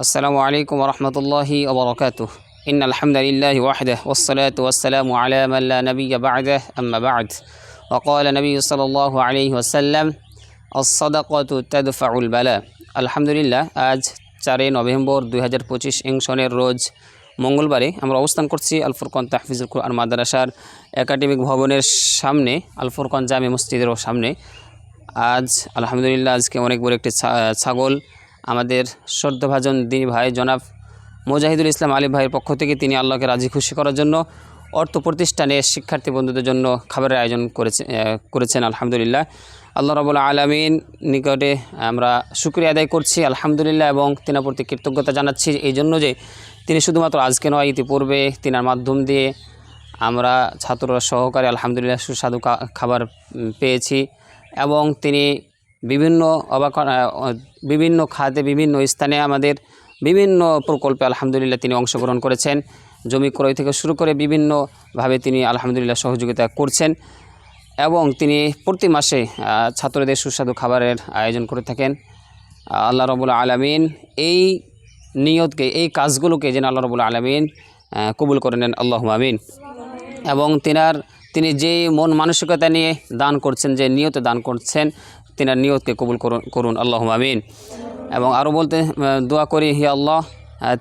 আসসালামু আলাইকুম ওরহমতুল্লাহি ওবরাকাতুহ ইন্নাল হামদুলিল্লাহি ওয়াহদাহু ওয়াসসালাতু ওয়াসসালামু আলা মান লা নাবিয়্যা বা'দাহু আম্মা বা'দ ওয়া ক্বালা নবিয়্যু সাল্লাল্লাহু আলাইহি ওয়াসাল্লাম আস-সাদাকাতু তাদফাউল বালা। আলহামদুলিল্লাহ, আজ 4 নভেম্বর 2025 ইং সনের রোজ মঙ্গলবারে আমরা অবস্থান করছি আল ফুরকান তাহফিজুল কুরআন মাদ্রাসার একাডেমিক ভবনের সামনে, আল ফুরকান জামে মসজিদের সামনে। আজ আলহামদুলিল্লাহ আজকে অনেক বড় একটি ছাগল আমাদের শ্রদ্ধাভাজন দিনী ভাই জনাব মুজাহিদুল ইসলাম আলী ভাইয়ের পক্ষ থেকে তিনি আল্লাহকে রাজি খুশি করার জন্য অর্থ প্রতিষ্ঠানে শিক্ষার্থী বন্ধুদের জন্য খাবারের আয়োজন করেছেন। আলহামদুলিল্লাহ, আল্লাহ রাব্বুল আলামিন নিকটে আমরা শুকরিয়া আদায় করছি আলহামদুলিল্লাহ, এবং তিনার প্রতি কৃতজ্ঞতা জানাচ্ছি এই জন্য যে তিনি শুধুমাত্র আজকে নয়, ইতিপূর্বে তিনার মাধ্যম দিয়ে আমরা ছাত্ররা সহকারে আলহামদুলিল্লাহ সুস্বাদু খাবার পেয়েছি, এবং তিনি বিভিন্ন খাতে বিভিন্ন স্থানে আমাদের বিভিন্ন প্রকল্পে আলহামদুলিল্লাহ তিনি অংশগ্রহণ করেছেন। জমি ক্রয় থেকে শুরু করে বিভিন্নভাবে তিনি আলহামদুলিল্লাহ সহযোগিতা করছেন, এবং তিনি প্রতি মাসে ছাত্রদের সুস্বাদু খাবারের আয়োজন করে থাকেন। আল্লাহ রাব্বুল আলামিন এই নিয়তকে, এই কাজগুলোকে যেন আল্লাহ রাব্বুল আলামিন কবুল করে নেন, আল্লাহুম্মা আমিন। এবং তিনি যে মন মানসিকতা নিয়ে দান করছেন, যে নিয়তে দান করছেন, তিনার নিয়তকে কবুল করুন, আল্লাহুম্মা আমিন। এবং আরও দোয়া করি, হে আল্লাহ,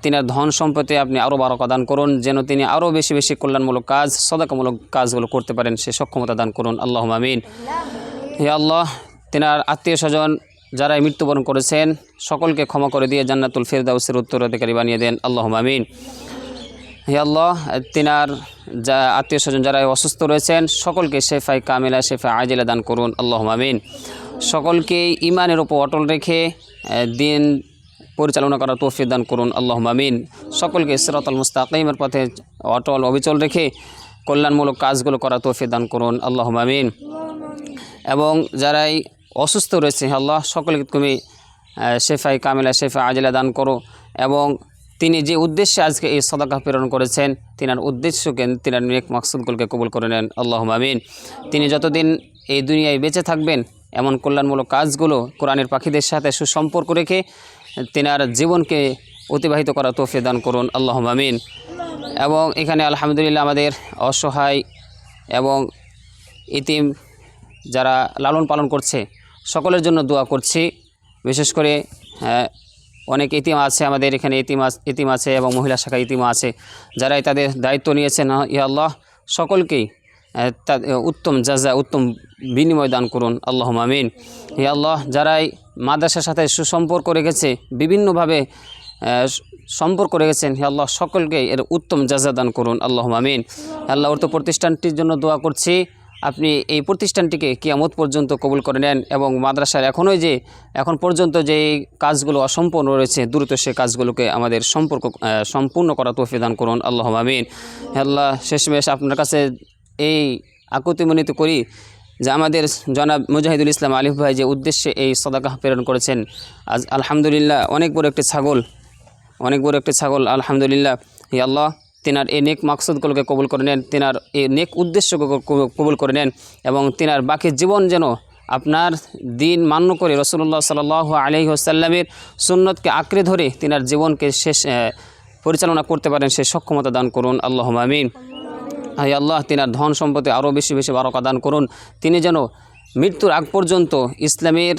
তিনার ধন সম্পদে আপনি আরও বারাকা দান করুন, যেন তিনি আরও বেশি বেশি কল্যাণমূলক কাজ, সদাকামূলক কাজগুলো করতে পারেন, সে সক্ষমতা দান করুন, আল্লাহুম্মা আমিন। হে আল্লাহ, তিনার আত্মীয় স্বজন যারা মৃত্যুবরণ করেছেন সকলকে ক্ষমা করে দিয়ে জান্নাতুল ফেরদাউসের উত্তরাধিকারী বানিয়ে দেন, আল্লাহুম্মা আমিন। হে আল্লাহ, তিনার আত্মীয় স্বজন যারা অসুস্থ রয়েছেন সকলকে শেফায়ে কামিলা, শেফায়ে আজিলা দান করুন, আল্লাহুম্মা আমিন। সকলকে ঈমানের উপর অটল রেখে দিন পরিচালনা করার তৌফিক দান করুন, আল্লাহুম্মা আমিন। সকলকে সিরাতাল মুস্তাকিমের পথে অবিচল রেখে কল্যাণমূলক কাজগুলো করার তৌফিক দান করুন, আল্লাহুম্মা আমিন। এবং যারাই অসুস্থ রয়েছে, হে আল্লাহ, সকলকে তুমি শেফায়ে কামিলা, শেফায়ে আজিলা দান করো, এবং তিনি যে উদ্দেশ্যে আজকে এই সাদাকা প্রেরণ করেছেন তিনার উদ্দেশ্যকে, তিনার নেক মাকসুদগুলোকে কবুল করে নেন, আল্লাহুম্মা আমিন। তিনি যতদিন এই দুনিয়ায় বেঁচে থাকবেন এমন কল্যাণমূলক কাজগুলো কোরআনের পাখিদের সাথে সুসম্পর্ক রেখে তিনার জীবনকে অতিবাহিত করার তৌফিক দান করুন, আল্লাহুম্মা আমিন। এবং এখানে আলহামদুলিল্লাহ আমাদের অসহায় এবং ইতিম যারা লালন পালন করছে সকলের জন্য দোয়া করছি। বিশেষ করে অনেক ইতিম আছে আমাদের এখানে, ইতিম আছে এবং মহিলা শাখা ইতিমা আছে, যারাই তাদের দায়িত্ব নিয়েছেন, ইয়া আল্লাহ, সকলকেই উত্তম জাযা, উত্তম বিনিময় দান করুন, আল্লাহুম্মা আমিন। হে আল্লাহ, যারাই মাদ্রাসার সাথে সুসম্পর্ক রেখেছে, বিভিন্নভাবে সম্পর্ক রেখেছেন, হে আল্লাহ, সকলকে এর উত্তম জাযা দান করুন, আল্লাহুম্মা আমিন। আল্লাহ, অর্থ প্রতিষ্ঠানটির জন্য দোয়া করছি, আপনি এই প্রতিষ্ঠানটিকে কিয়ামত পর্যন্ত কবুল করে নেন, এবং মাদ্রাসার এখন পর্যন্ত যে কাজগুলো অসম্পূর্ণ রয়েছে দ্রুত সে কাজগুলোকে আমাদের সম্পূর্ণ করা তৌফিক দান করুন, আল্লাহুম্মা আমিন। আল্লাহ, শেষমেশ আপনার কাছে এই আকুতি মিনতি করি যে আমাদের জনাব মুজাহিদুল ইসলাম আলী ভাই যে উদ্দেশ্যে এই সাদাকা প্রেরণ করেছেন, আজ আলহামদুলিল্লাহ অনেক বড় একটি ছাগল, আলহামদুলিল্লাহ। হে আল্লাহ, তিনার এই নেক মাকসুদগুলোকে কবুল করে নেন, তিনার এই নেক উদ্দেশ্যকে কবুল করে নেন, এবং তিনার বাকি জীবন যেন আপনার দিন মান্য করে রাসূলুল্লাহ সাল্লাল্লাহু আলাইহি ওয়াসাল্লামের সুন্নতকে আঁকড়ে ধরে তিনার জীবনকে পরিচালনা করতে পারেন, সে সক্ষমতা দান করুন, আল্লাহুম্মা আমিন। হে আল্লাহ, তিনার ধন সম্পদে আরও বেশি বেশি বারাকা দান করুন, তিনি যেন মৃত্যুর আগ পর্যন্ত ইসলামের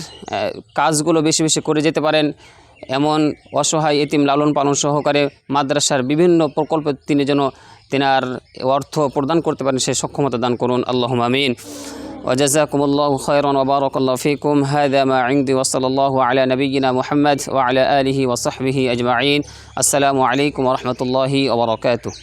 কাজগুলো বেশি বেশি করে যেতে পারেন, এমন অসহায় এতিম লালন পালন সহকারে মাদ্রাসার বিভিন্ন প্রকল্পে তিনি যেন তিনার অর্থ প্রদান করতে পারেন, সে সক্ষমতা দান করুন, আল্লাহুম্মা আমিন। ওয়াজাযাকুমুল্লাহু খায়রান ওয়া বারাকাল্লাহু ফীকুম। হাযা মা ইনদি ওয়া সাল্লাল্লাহু আলা নাবিয়্যিনা মুহাম্মদ ওয়া আলা আলিহি ওয়া সাহবিহি আজমাইন। আসসালামু আলাইকুম ওয়া রাহমাতুল্লাহি ওয়া বারাকাতুহু।